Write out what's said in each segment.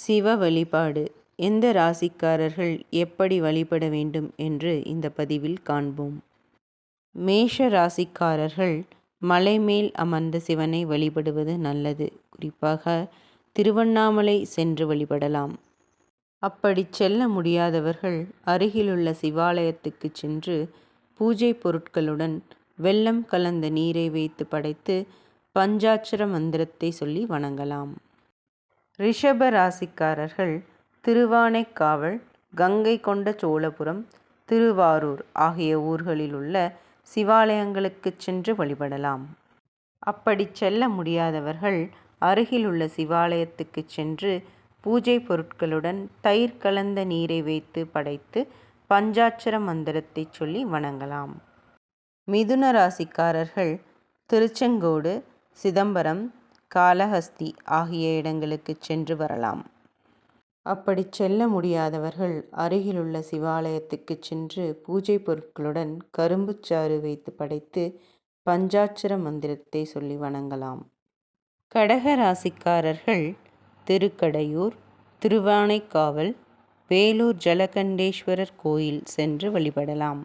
சிவ வழிபாடு எந்த ராசிக்காரர்கள் எப்படி வழிபட வேண்டும் என்று இந்த பதிவில் காண்போம். மேஷ ராசிக்காரர்கள் மலை மேல் அமர்ந்த சிவனை வழிபடுவது நல்லது. குறிப்பாக திருவண்ணாமலை சென்று வழிபடலாம். அப்படி செல்ல முடியாதவர்கள் அருகிலுள்ள சிவாலயத்துக்கு சென்று பூஜை பொருட்களுடன் வெல்லம் கலந்த நீரை வைத்து படைத்து பஞ்சாட்சர மந்திரத்தை சொல்லி வணங்கலாம். ரிஷப ராசிக்காரர்கள் திருவானைக்காவல், கங்கை கொண்ட சோழபுரம், திருவாரூர் ஆகிய ஊர்களில் உள்ள சிவாலயங்களுக்கு சென்று வழிபடலாம். அப்படி செல்ல முடியாதவர்கள் அருகிலுள்ள சிவாலயத்துக்கு சென்று பூஜை பொருட்களுடன் தயிர் கலந்த நீரை வைத்து படைத்து பஞ்சாட்சர மந்திரத்தை சொல்லி வணங்கலாம். மிதுன ராசிக்காரர்கள் திருச்செங்கோடு, சிதம்பரம், காளஹஸ்தி ஆகிய இடங்களுக்கு சென்று வரலாம். அப்படி செல்ல முடியாதவர்கள் அருகிலுள்ள சிவாலயத்துக்கு சென்று பூஜை பொருட்களுடன் கரும்புச்சாறு வைத்து படைத்து பஞ்சாட்சர மந்திரத்தை சொல்லி வணங்கலாம். கடக ராசிக்காரர்கள் திருக்கடையூர், திருவானைக்காவல், வேலூர் ஜலகண்டேஸ்வரர் கோயில் சென்று வழிபடலாம்.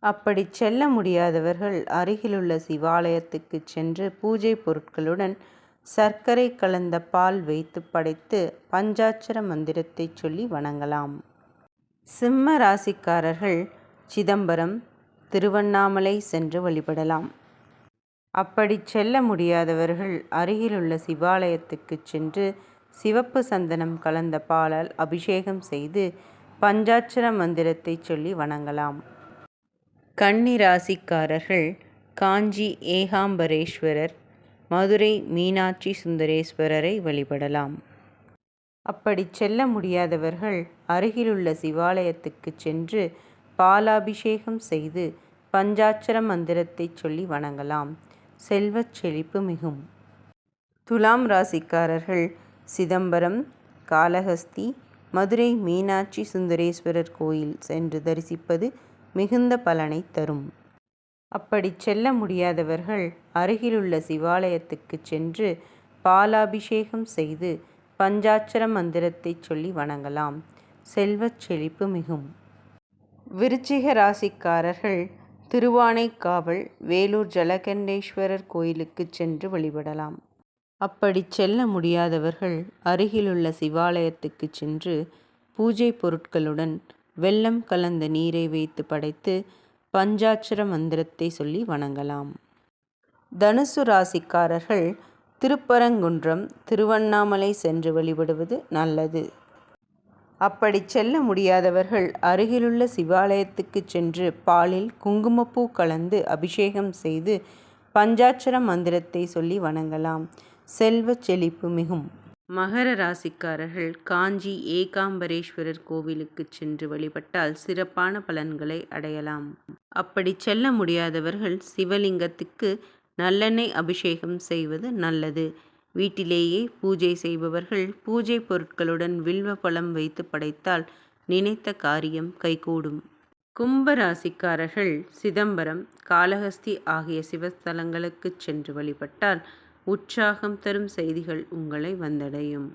அப்படி செல்ல முடியாதவர்கள் அருகிலுள்ள சிவாலயத்துக்கு சென்று பூஜை பொருட்களுடன் சர்க்கரை கலந்த பால் வைத்து படைத்து பஞ்சாட்சர மந்திரத்தை சொல்லி வணங்கலாம். சிம்ம ராசிக்காரர்கள் சிதம்பரம், திருவண்ணாமலை சென்று வழிபடலாம். அப்படி செல்ல முடியாதவர்கள் அருகிலுள்ள சிவாலயத்துக்கு சென்று சிவப்பு சந்தனம் கலந்த பாலால் அபிஷேகம் செய்து பஞ்சாட்சர மந்திரத்தை சொல்லி வணங்கலாம். கன்னி ராசிக்காரர்கள் காஞ்சி ஏகாம்பரேஸ்வரர், மதுரை மீனாட்சி சுந்தரேஸ்வரரை வழிபடலாம். அப்படி செல்ல முடியாதவர்கள் அருகிலுள்ள சிவாலயத்துக்கு சென்று பாலாபிஷேகம் செய்து பஞ்சாட்சர மந்திரத்தை சொல்லி வணங்கலாம். செல்வச் செழிப்பு மிகும். துலாம் ராசிக்காரர்கள் சிதம்பரம், காளஹஸ்தி, மதுரை மீனாட்சி சுந்தரேஸ்வரர் கோயில் சென்று தரிசிப்பது மிகுந்த பலனை தரும். அப்படி செல்ல முடியாதவர்கள் அருகிலுள்ள சிவாலயத்துக்கு சென்று பாலாபிஷேகம் செய்து பஞ்சாட்சர மந்திரத்தை சொல்லி வணங்கலாம். செல்வச் செழிப்பு மிகும். விருச்சிக ராசிக்காரர்கள் திருவானைக்காவல், வேலூர் ஜலகண்டேஸ்வரர் கோயிலுக்கு சென்று வழிபடலாம். அப்படி செல்ல முடியாதவர்கள் அருகிலுள்ள சிவாலயத்துக்கு சென்று பூஜை பொருட்களுடன் வெல்லம் கலந்த நீரை வைத்து படைத்து பஞ்சாட்சர மந்திரத்தை சொல்லி வணங்கலாம். தனுசு ராசிக்காரர்கள் திருப்பரங்குன்றம், திருவண்ணாமலை சென்று வழிபடுவது நல்லது. அப்படி செல்ல முடியாதவர்கள் அருகிலுள்ள சிவாலயத்துக்கு சென்று பாலில் குங்குமப்பூ கலந்து அபிஷேகம் செய்து பஞ்சாட்சர மந்திரத்தை சொல்லி வணங்கலாம். செல்வச் செழிப்பு மிகும். மகர ராசிக்காரர்கள் காஞ்சி ஏகாம்பரேஸ்வரர் கோவிலுக்கு சென்று வழிபட்டால் சிறப்பான பலன்களை அடையலாம். அப்படி செல்ல முடியாதவர்கள் சிவலிங்கத்துக்கு நல்லெண்ணெய் அபிஷேகம் செய்வது நல்லது. வீட்டிலேயே பூஜை செய்பவர்கள் பூஜை பொருட்களுடன் வில்வ பழம் வைத்து படைத்தால் நினைத்த காரியம் கைகூடும். கும்ப ராசிக்காரர்கள் சிதம்பரம், காளஹஸ்தி ஆகிய சிவஸ்தலங்களுக்கு சென்று வழிபட்டால் உற்சாகம் தரும் செய்திகள் உங்களை வந்தடையும்.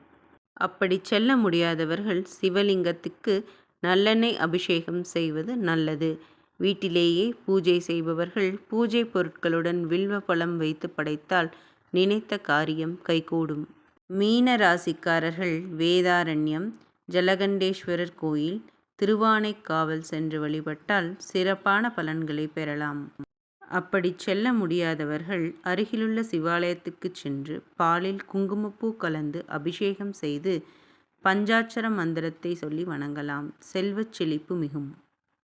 அப்படி செல்ல முடியாதவர்கள் சிவலிங்கத்துக்கு நல்லெண்ணெய் அபிஷேகம் செய்வது நல்லது. வீட்டிலேயே பூஜை செய்பவர்கள் பூஜை பொருட்களுடன் வில்வ பழம் வைத்து படைத்தால் நினைத்த காரியம் கைகூடும். மீன ராசிக்காரர்கள் வேதாரண்யம், ஜலகண்டேஸ்வரர் கோயில், திருவானைக்காவல் சென்று வழிபட்டால் சிறப்பான பலன்களை பெறலாம். அப்படி செல்ல முடியாதவர்கள் அருகிலுள்ள சிவாலயத்துக்கு சென்று பாலில் குங்குமப்பூ கலந்து அபிஷேகம் செய்து பஞ்சாட்சர மந்திரத்தை சொல்லி வணங்கலாம். செல்வச் செழிப்பு மிகும்.